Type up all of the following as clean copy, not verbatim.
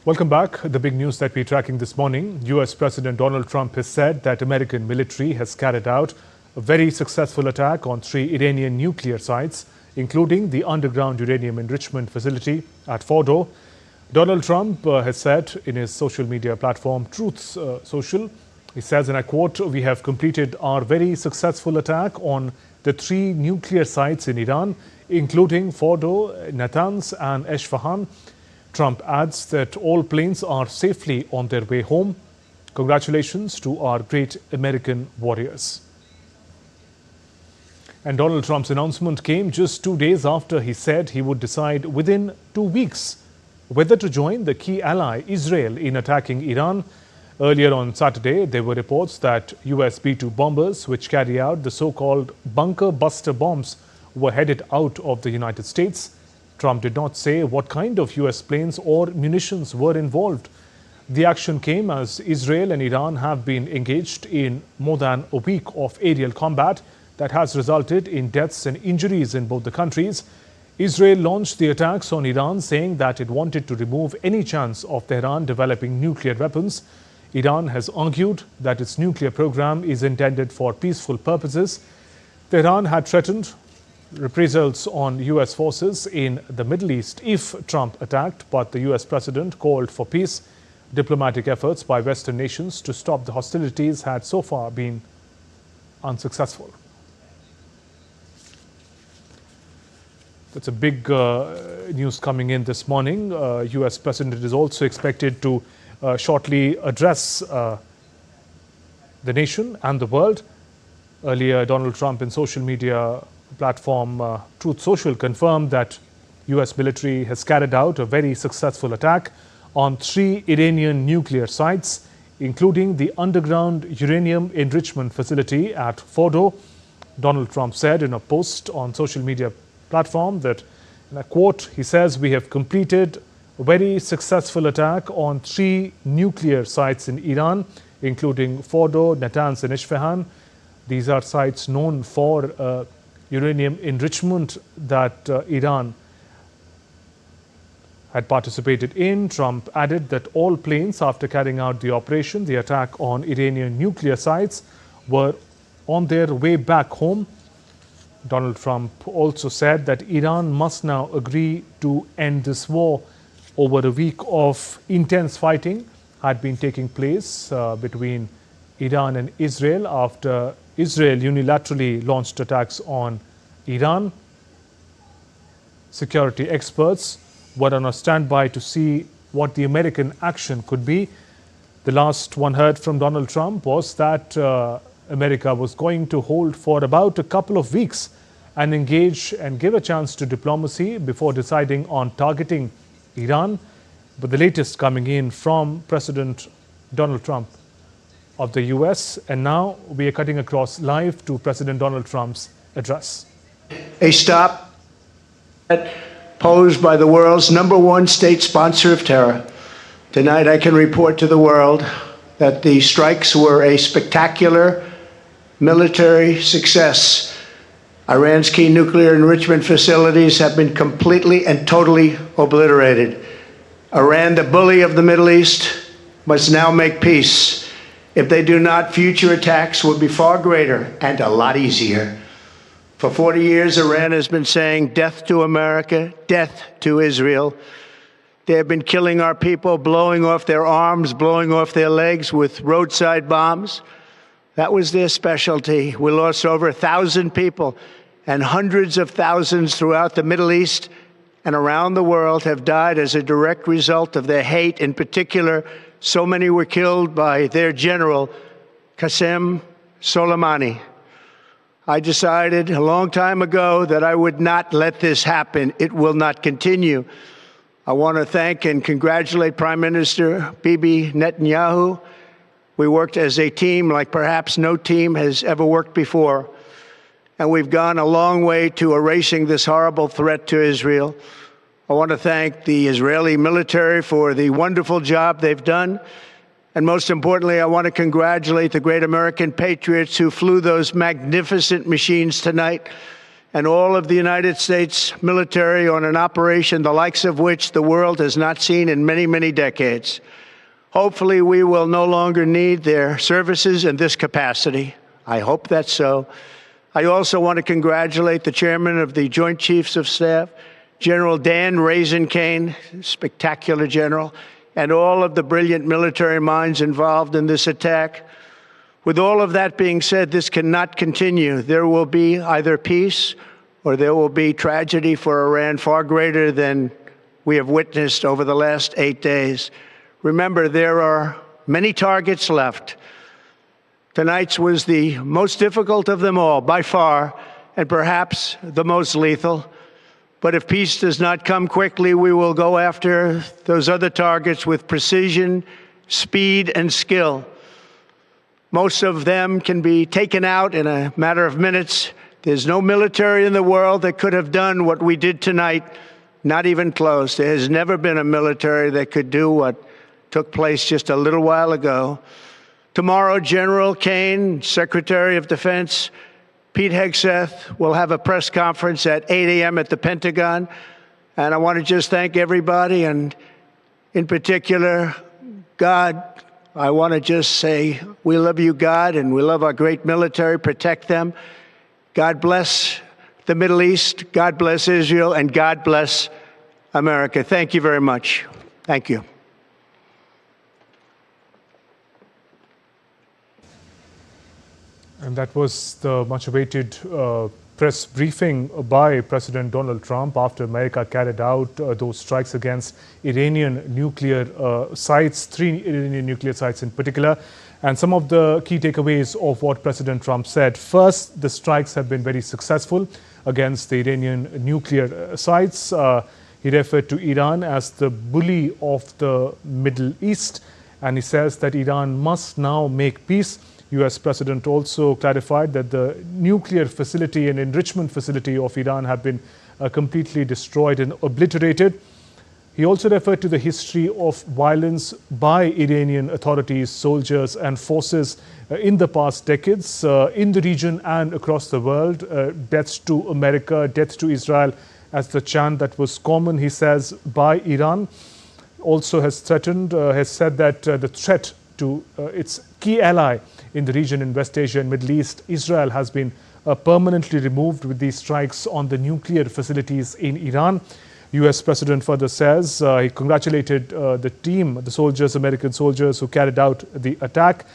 Welcome back. The big news that we're tracking this morning. US President Donald Trump has said that American military has carried out a very successful attack on 3 Iranian nuclear sites, including the underground uranium enrichment facility at Fordo. Donald Trump has said in his social media platform, Truth Social, he says, and I quote, "We have completed our very successful attack on the 3 nuclear sites in Iran, including Fordo, Natanz and Esfahan." Trump adds that all planes are safely on their way home. Congratulations to our great American warriors. And Donald Trump's announcement came just 2 days after he said he would decide within 2 weeks whether to join the key ally Israel in attacking Iran. Earlier on Saturday, there were reports that US B-2 bombers, which carry out the so-called bunker buster bombs, were headed out of the United States. Trump did not say what kind of US planes or munitions were involved. The action came as Israel and Iran have been engaged in more than a week of aerial combat that has resulted in deaths and injuries in both the countries. Israel launched the attacks on Iran, saying that it wanted to remove any chance of Tehran developing nuclear weapons. Iran has argued that its nuclear program is intended for peaceful purposes. Tehran had threatened reprisals on US forces in the Middle East if Trump attacked, but the US president called for peace. Diplomatic efforts by Western nations to stop the hostilities had so far been unsuccessful. That's a big news coming in this morning. US president is also expected to shortly address the nation and the world. Earlier, Donald Trump in social media platform Truth Social confirmed that US military has carried out a very successful attack on 3 Iranian nuclear sites, including the underground uranium enrichment facility at Fordo. Donald Trump said in a post on social media platform that, and I quote, he says, "We have completed a very successful attack on 3 nuclear sites in Iran, including Fordo, Natanz and Esfahan. These are sites known for uranium enrichment that Iran had participated in." Trump added that all planes, after carrying out the operation, the attack on Iranian nuclear sites, were on their way back home. Donald Trump also said that Iran must now agree to end this war. Over a week of intense fighting had been taking place between Iran and Israel after Israel unilaterally launched attacks on Iran. Security experts were on a standby to see what the American action could be. The last one heard from Donald Trump was that America was going to hold for about a couple of weeks and engage and give a chance to diplomacy before deciding on targeting Iran. But the latest coming in from President Donald Trump of the US. And now we are cutting across live to President Donald Trump's address. A stop posed by the world's #1 state sponsor of terror. Tonight I can report to the world that the strikes were a spectacular military success. Iran's key nuclear enrichment facilities have been completely and totally obliterated. Iran, the bully of the Middle East, must now make peace. If they do not, future attacks will be far greater and a lot easier. For 40 years, Iran has been saying death to America, death to Israel. They have been killing our people, blowing off their arms, blowing off their legs with roadside bombs. That was their specialty. We lost over 1,000 people, and hundreds of thousands throughout the Middle East and around the world have died as a direct result of their hate. In particular, so many were killed by their general, Qasem Soleimani. I decided a long time ago that I would not let this happen. It will not continue. I want to thank and congratulate Prime Minister Bibi Netanyahu. We worked as a team like perhaps no team has ever worked before. And we've gone a long way to erasing this horrible threat to Israel. I want to thank the Israeli military for the wonderful job they've done. And most importantly, I want to congratulate the great American patriots who flew those magnificent machines tonight. and all of the United States military on an operation the likes of which the world has not seen in many, many decades. Hopefully, we will no longer need their services in this capacity. I hope that's so. I also want to congratulate the chairman of the Joint Chiefs of Staff, General Dan Raisin Kane, spectacular general, and all of the brilliant military minds involved in this attack. With all of that being said, this cannot continue. There will be either peace or there will be tragedy for Iran far greater than we have witnessed over the last 8 days. Remember, there are many targets left. Tonight's was the most difficult of them all, by far, and perhaps the most lethal. But if peace does not come quickly, we will go after those other targets with precision, speed, and skill. Most of them can be taken out in a matter of minutes. There's no military in the world that could have done what we did tonight, not even close. There has never been a military that could do what took place just a little while ago. Tomorrow, General Kane, Secretary of Defense, Pete Hegseth will have a press conference at 8 a.m. at the Pentagon. And I want to just thank everybody, and in particular, God. I want to just say we love you, God, and we love our great military. Protect them. God bless the Middle East. God bless Israel, and God bless America. Thank you very much. Thank you. And that was the much-awaited press briefing by President Donald Trump after America carried out those strikes against Iranian nuclear sites, 3 Iranian nuclear sites in particular. And some of the key takeaways of what President Trump said. First, the strikes have been very successful against the Iranian nuclear sites. He referred to Iran as the bully of the Middle East, and he says that Iran must now make peace. US President also clarified that the nuclear facility and enrichment facility of Iran have been completely destroyed and obliterated. He also referred to the history of violence by Iranian authorities, soldiers and forces in the past decades in the region and across the world. Deaths to America, deaths to Israel as the chant that was common, he says, by Iran. Also has threatened, has said that the threat to its key ally in the region in West Asia and Middle East, Israel, has been permanently removed with these strikes on the nuclear facilities in Iran. US President further says he congratulated the team, the soldiers, American soldiers who carried out the attack.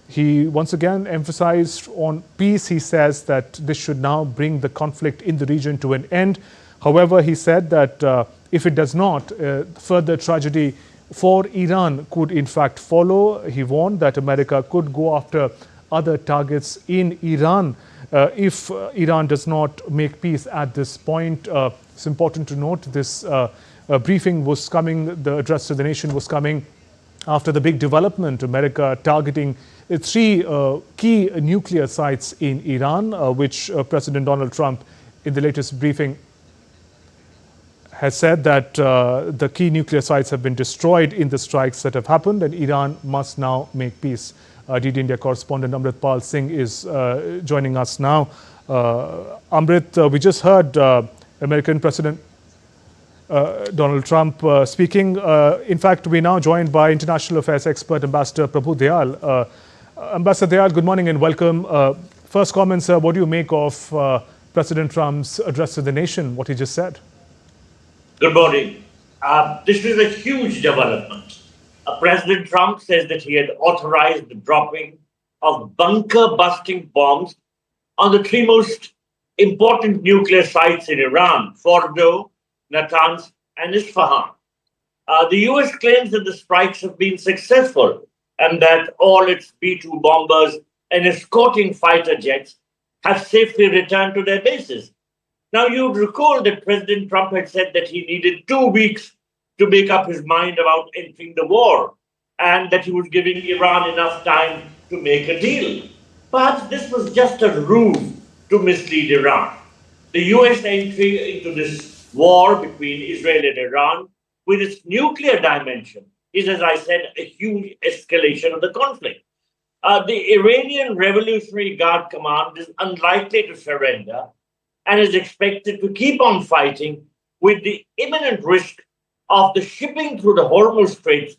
He once again emphasized on peace. He says that this should now bring the conflict in the region to an end. However, he said that if it does not, further tragedy for Iran could in fact follow. He warned that America could go after other targets in Iran if Iran does not make peace at this point. It's important to note this briefing was coming, the address to the nation was coming after the big development, America targeting 3 key nuclear sites in Iran, which President Donald Trump in the latest briefing has said that the key nuclear sites have been destroyed in the strikes that have happened, and Iran must now make peace. DD India correspondent Amrit Pal Singh is joining us now. Amrit, we just heard American President Donald Trump speaking. In fact, we're now joined by international affairs expert Ambassador Prabhu Dayal. Ambassador Dayal, good morning and welcome. First comments, what do you make of President Trump's address to the nation, what he just said? Good morning. This is a huge development. President Trump says that he had authorized the dropping of bunker-busting bombs on the 3 most important nuclear sites in Iran, Fordo, Natanz, and Isfahan. The US claims that the strikes have been successful and that all its B-2 bombers and escorting fighter jets have safely returned to their bases. Now, you'd recall that President Trump had said that he needed 2 weeks to make up his mind about entering the war, and that he was giving Iran enough time to make a deal. But this was just a ruse to mislead Iran. The US entry into this war between Israel and Iran, with its nuclear dimension, is, as I said, a huge escalation of the conflict. The Iranian Revolutionary Guard Command is unlikely to surrender, and is expected to keep on fighting with the imminent risk of the shipping through the Hormuz Straits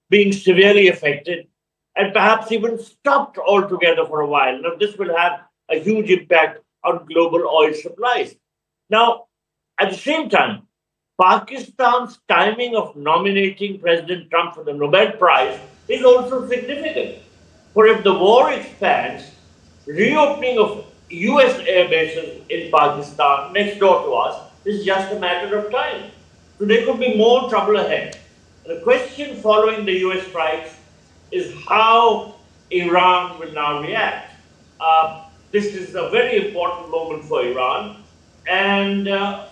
being severely affected and perhaps even stopped altogether for a while. Now, this will have a huge impact on global oil supplies. Now, at the same time, Pakistan's timing of nominating President Trump for the Nobel Prize is also significant. For if the war expands, reopening of US air bases in Pakistan next door to us is just a matter of time. So there could be more trouble ahead. The question following the US strikes is how Iran will now react. This is a very important moment for Iran and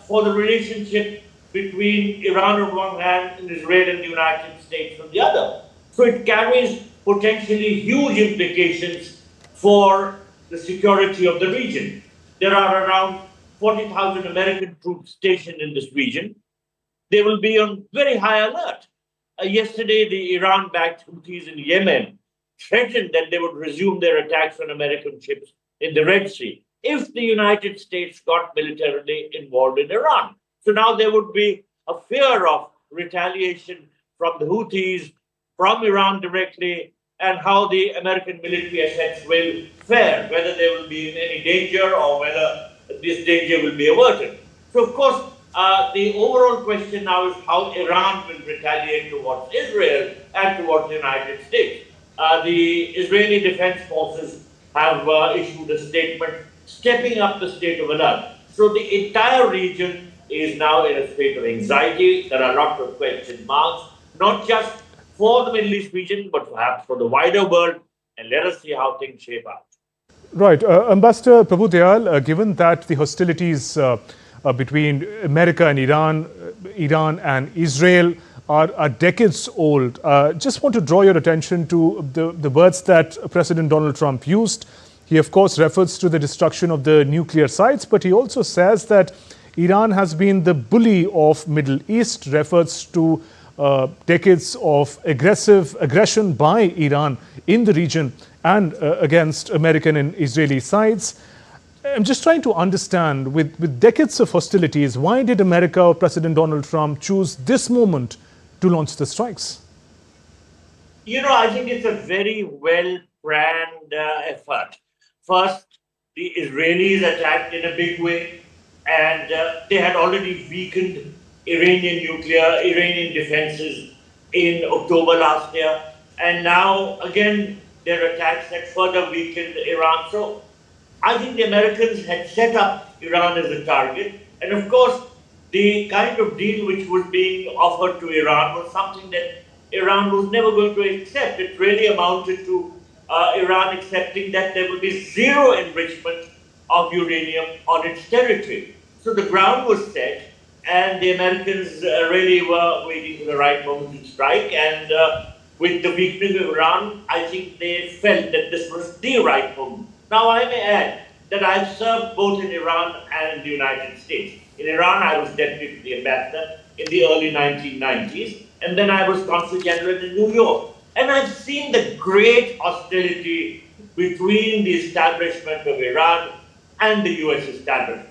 for the relationship between Iran on one hand and Israel and the United States on the other. So it carries potentially huge implications for the security of the region. There are around 40,000 American troops stationed in this region. They will be on very high alert. Yesterday, the Iran-backed Houthis in Yemen threatened that they would resume their attacks on American ships in the Red Sea if the United States got militarily involved in Iran. So now there would be a fear of retaliation from the Houthis, from Iran directly, and how the American military assets will fare, whether they will be in any danger or whether this danger will be averted. So, of course, the overall question now is how Iran will retaliate towards Israel and towards the United States. The Israeli Defense Forces have issued a statement stepping up the state of alert. So the entire region is now in a state of anxiety. There are lots of question marks, not just for the Middle East region, but perhaps for the wider world. And let us see how things shape out. Right. Ambassador Prabhu Dayal, given that the hostilities between America and Iran and Israel are decades old, just want to draw your attention to the words that President Donald Trump used. He, of course, refers to the destruction of the nuclear sites, but he also says that Iran has been the bully of Middle East, refers to decades of aggression by Iran in the region and against American and Israeli sides. I'm just trying to understand, with decades of hostilities, why did America or President Donald Trump choose this moment to launch the strikes? You know, I think it's a very well-planned effort. First, the Israelis attacked in a big way, and they had already weakened Iranian defenses in October last year. And now, again, their attacks had further weakened Iran. So I think the Americans had set up Iran as a target. And of course, the kind of deal which was being offered to Iran was something that Iran was never going to accept. It really amounted to Iran accepting that there would be zero enrichment of uranium on its territory. So the ground was set, and the Americans really were waiting for the right moment to strike. And with the weakening of Iran, I think they felt that this was the right moment. Now, I may add that I've served both in Iran and in the United States. In Iran, I was deputy ambassador in the early 1990s, and then I was consul general in New York. And I've seen the great hostility between the establishment of Iran and the US establishment.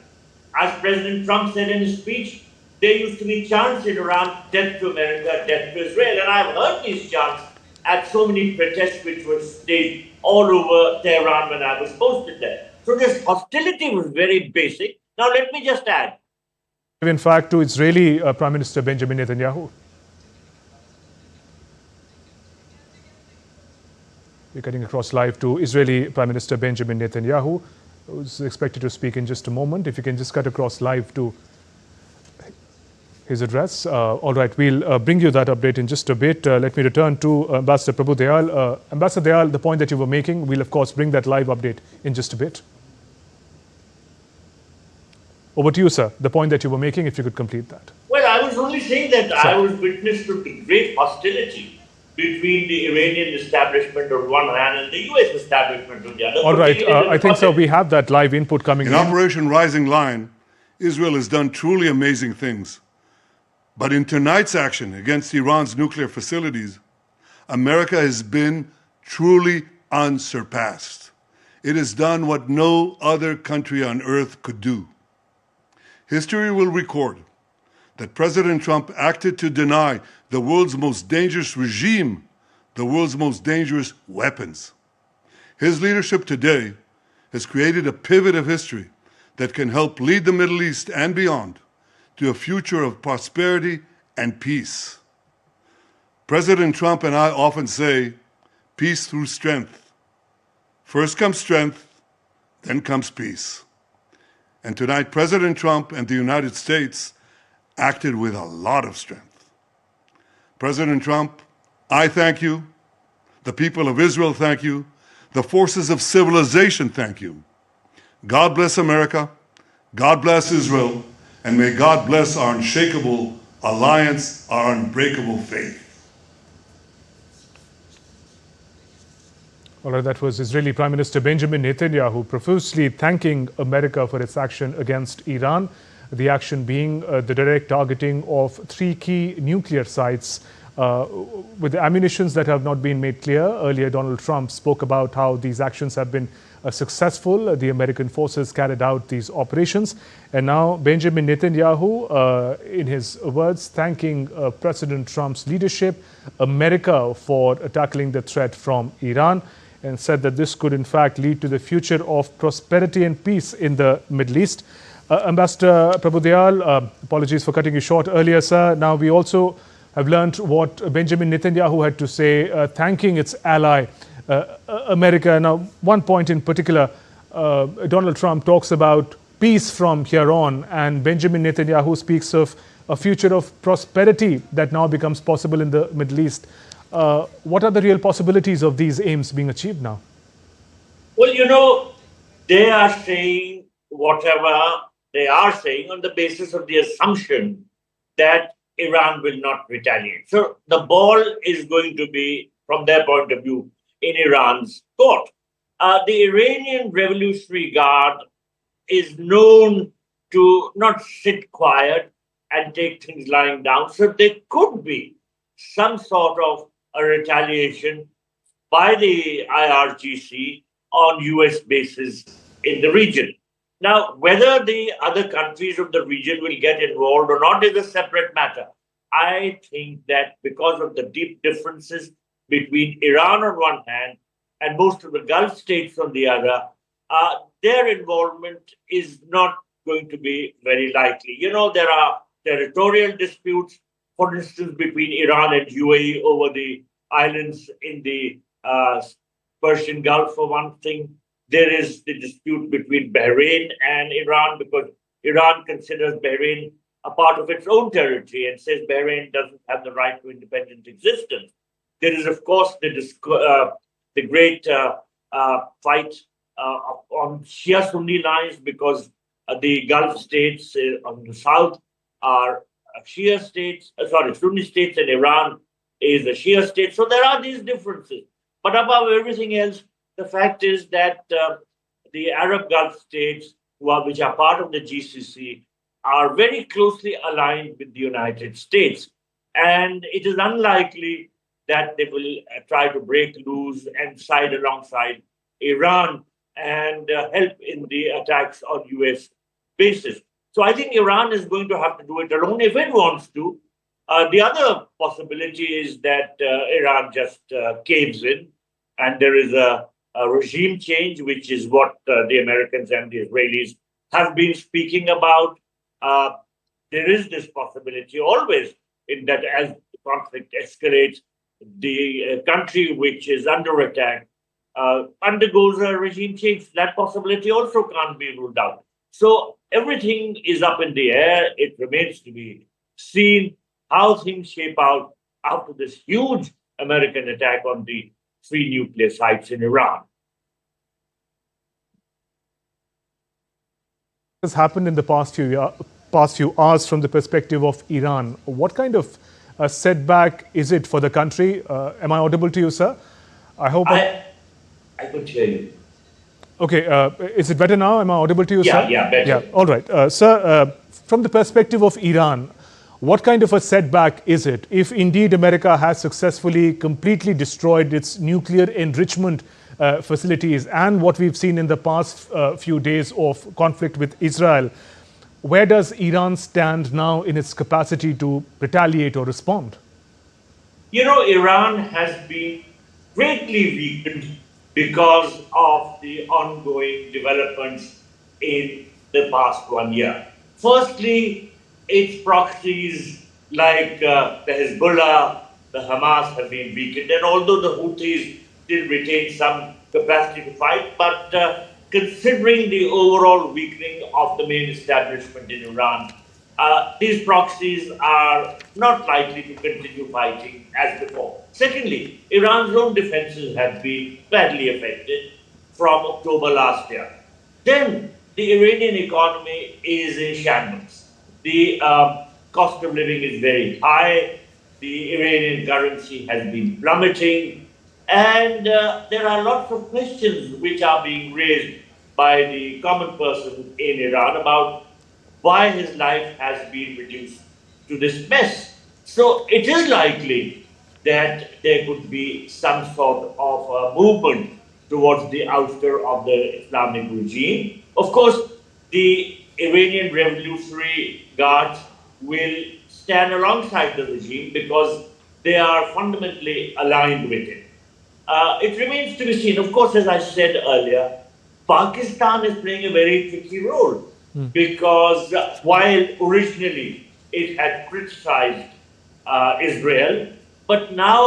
As President Trump said in his speech, there used to be chants in Iran, death to America, death to Israel. And I've heard these chants at so many protests which were staged all over Tehran when I was posted there. So this hostility was very basic. Now let me just add. In fact, to Israeli Prime Minister Benjamin Netanyahu. We're getting across live to Israeli Prime Minister Benjamin Netanyahu, who's expected to speak in just a moment. If you can just cut across live to his address. All right, we'll bring you that update in just a bit. Let me return to Ambassador Prabhu Dayal. Ambassador Dayal, the point that you were making, we'll of course bring that live update in just a bit. Over to you, sir. The point that you were making, if you could complete that. Well, I was only saying that I was witness to the great hostility between the Iranian establishment on one hand and the US establishment on the other. All right. I think, sir, we have that live input coming in. In Operation Rising Lion, Israel has done truly amazing things. But in tonight's action against Iran's nuclear facilities, America has been truly unsurpassed. It has done what no other country on earth could do. history will record that President Trump acted to deny the world's most dangerous regime the world's most dangerous weapons. His leadership today has created a pivot of history that can help lead the Middle East and beyond to a future of prosperity and peace. President Trump and I often say, peace through strength. First comes strength, then comes peace. And tonight, President Trump and the United States acted with a lot of strength. President Trump, I thank you. The people of Israel thank you. The forces of civilization thank you. God bless America. God bless Israel. And may God bless our unshakable alliance, our unbreakable faith. All right, that was Israeli Prime Minister Benjamin Netanyahu profusely thanking America for its action against Iran. The action being the direct targeting of 3 key nuclear sites with the ammunitions that have not been made clear. Earlier, Donald Trump spoke about how these actions have been successful. The American forces carried out these operations. And now Benjamin Netanyahu, in his words, thanking President Trump's leadership, America for tackling the threat from Iran, and said that this could in fact lead to the future of prosperity and peace in the Middle East. Ambassador Prabhu, apologies for cutting you short earlier, sir. Now we also have learned what Benjamin Netanyahu had to say, thanking its ally, America. Now, one point in particular, Donald Trump talks about peace from here on, and Benjamin Netanyahu speaks of a future of prosperity that now becomes possible in the Middle East. What are the real possibilities of these aims being achieved now? Well, you know, they are saying whatever they are saying on the basis of the assumption that Iran will not retaliate. So the ball is going to be, from their point of view, in Iran's court. The Iranian Revolutionary Guard is known to not sit quiet and take things lying down. So there could be some sort of a retaliation by the IRGC on US bases in the region. Now, whether the other countries of the region will get involved or not is a separate matter. I think that because of the deep differences between Iran on one hand and most of the Gulf states on the other, their involvement is not going to be very likely. You know, there are territorial disputes, for instance, between Iran and UAE over the islands in the Persian Gulf, for one thing. There is the dispute between Bahrain and Iran because Iran considers Bahrain a part of its own territory and says Bahrain doesn't have the right to independent existence. There is, of course, the great fight on Shia-Sunni lines because the Gulf states on the south are Shia states, Sunni states, and Iran is a Shia state. So there are these differences. But above everything else, the fact is that the Arab Gulf states, which are part of the GCC, are very closely aligned with the United States. And it is unlikely that they will try to break loose and side alongside Iran and help in the attacks on US bases. So I think Iran is going to have to do it alone if it wants to. The other possibility is that Iran just caves in and there is a regime change, which is what the Americans and the Israelis have been speaking about. There is this possibility always in that as the conflict escalates, the country which is under attack undergoes a regime change. That possibility also can't be ruled out. So everything is up in the air. It remains to be seen how things shape out after this huge American attack on the 3 nuclear sites in Iran. Has happened in the past few hours from the perspective of Iran. What kind of setback is it for the country? Am I audible to you, sir? I hope I could hear you. Okay, is it better now? Am I audible to you, sir? Yeah, better. Yeah, all right. Sir, from the perspective of Iran, what kind of a setback is it if indeed America has successfully completely destroyed its nuclear enrichment facilities and what we've seen in the past few days of conflict with Israel? Where does Iran stand now in its capacity to retaliate or respond? Iran has been greatly weakened because of the ongoing developments in the past 1 year. Firstly, its proxies like the Hezbollah, the Hamas have been weakened, and although the Houthis still retain some capacity to fight, but considering the overall weakening of the main establishment in Iran, these proxies are not likely to continue fighting as before. Secondly, Iran's own defenses have been badly affected from October last year. Then, the Iranian economy is in shambles. The cost of living is very high. The Iranian currency has been plummeting. And there are lots of questions which are being raised by the common person in Iran about why his life has been reduced to this mess. So it is likely that there could be some sort of a movement towards the ouster of the Islamic regime. Of course, the Iranian Revolutionary Guards will stand alongside the regime because they are fundamentally aligned with it. It remains to be seen. Of course, as I said earlier, Pakistan is playing a very tricky role because while originally it had criticized Israel, but now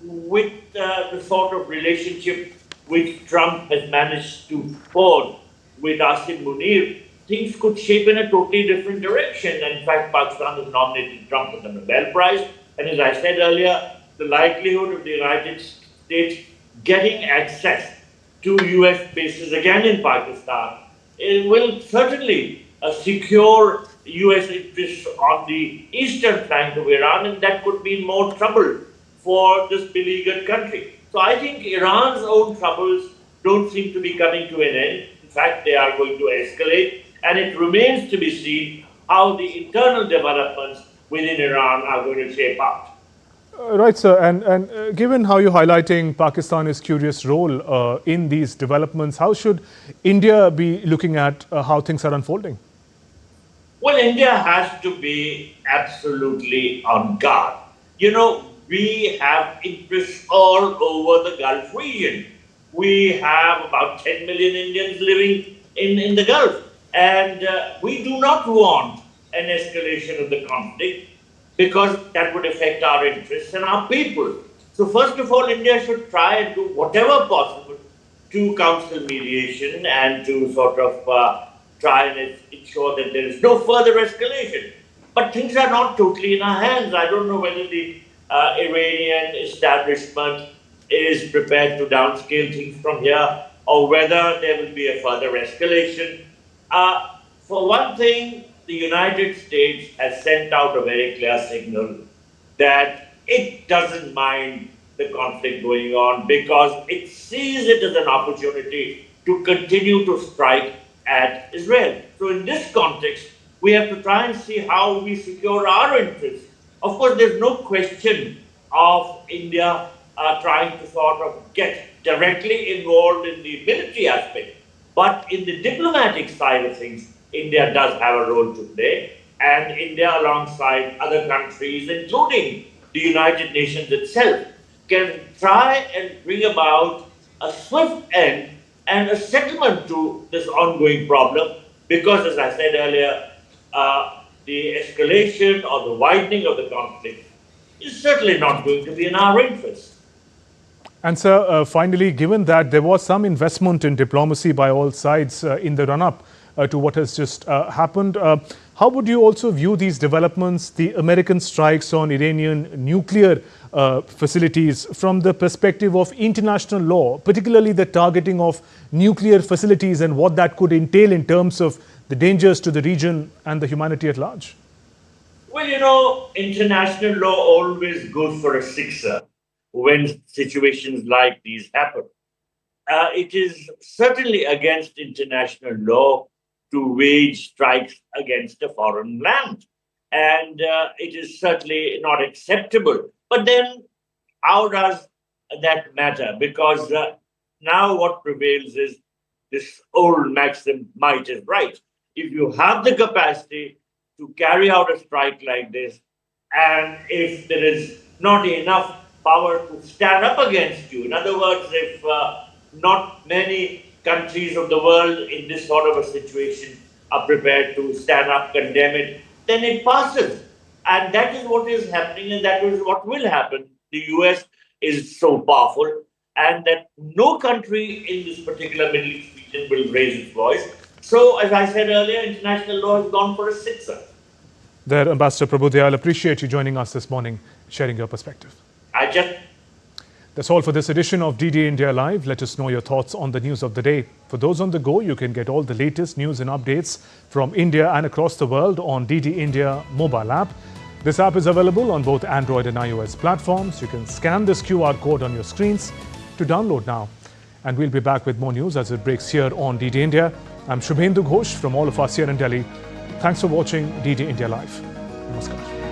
with the sort of relationship which Trump has managed to forge with Asim Munir, things could shape in a totally different direction. And in fact, Pakistan has nominated Trump for the Nobel Prize. And as I said earlier, the likelihood of the United States getting access to US bases again in Pakistan, it will certainly secure US interests on the eastern flank of Iran, and that could mean more trouble for this beleaguered country. So I think Iran's own troubles don't seem to be coming to an end. In fact, they are going to escalate, and it remains to be seen how the internal developments within Iran are going to shape up. Right, sir. And given how you're highlighting Pakistan's curious role in these developments, how should India be looking at how things are unfolding? Well, India has to be absolutely on guard. We have interests all over the Gulf region. We have about 10 million Indians living in the Gulf. And we do not want an escalation of the conflict because that would affect our interests and our people. So first of all, India should try and do whatever possible to counsel mediation and to sort of try and ensure that there is no further escalation. But things are not totally in our hands. I don't know whether the Iranian establishment is prepared to downscale things from here or whether there will be a further escalation. For one thing, the United States has sent out a very clear signal that it doesn't mind the conflict going on because it sees it as an opportunity to continue to strike at Israel. So in this context, we have to try and see how we secure our interests. Of course, there's no question of India trying to sort of get directly involved in the military aspect. But in the diplomatic side of things, India does have a role to play. And India, alongside other countries, including the United Nations itself, can try and bring about a swift end and a settlement to this ongoing problem. Because, as I said earlier, the escalation or the widening of the conflict is certainly not going to be in our interest. And sir, finally, given that there was some investment in diplomacy by all sides in the run-up to what has just happened, how would you also view these developments, the American strikes on Iranian nuclear facilities from the perspective of international law, particularly the targeting of nuclear facilities and what that could entail in terms of the dangers to the region and the humanity at large? Well, international law always goes for a sixer when situations like these happen. It is certainly against international law to wage strikes against a foreign land. And it is certainly not acceptable. But then how does that matter? Because now what prevails is this old maxim, might is right. if you have the capacity to carry out a strike like this, and if there is not enough power to stand up against you, in other words, if not many countries of the world in this sort of a situation are prepared to stand up, condemn it, then it passes. And that is what is happening, and that is what will happen. The US is so powerful, and that no country in this particular Middle East region will raise its voice. So, as I said earlier, international law has gone for a sixer. There, Ambassador Prabhu, appreciate you joining us this morning, sharing your perspective. That's all for this edition of DD India Live. Let us know your thoughts on the news of the day. For those on the go, you can get all the latest news and updates from India and across the world on DD India mobile app. This app is available on both Android and iOS platforms. You can scan this QR code on your screens to download now. And we'll be back with more news as it breaks here on DD India. I'm Shubhendu Ghosh from all of us here in Delhi. Thanks for watching DD India Live. Namaskar.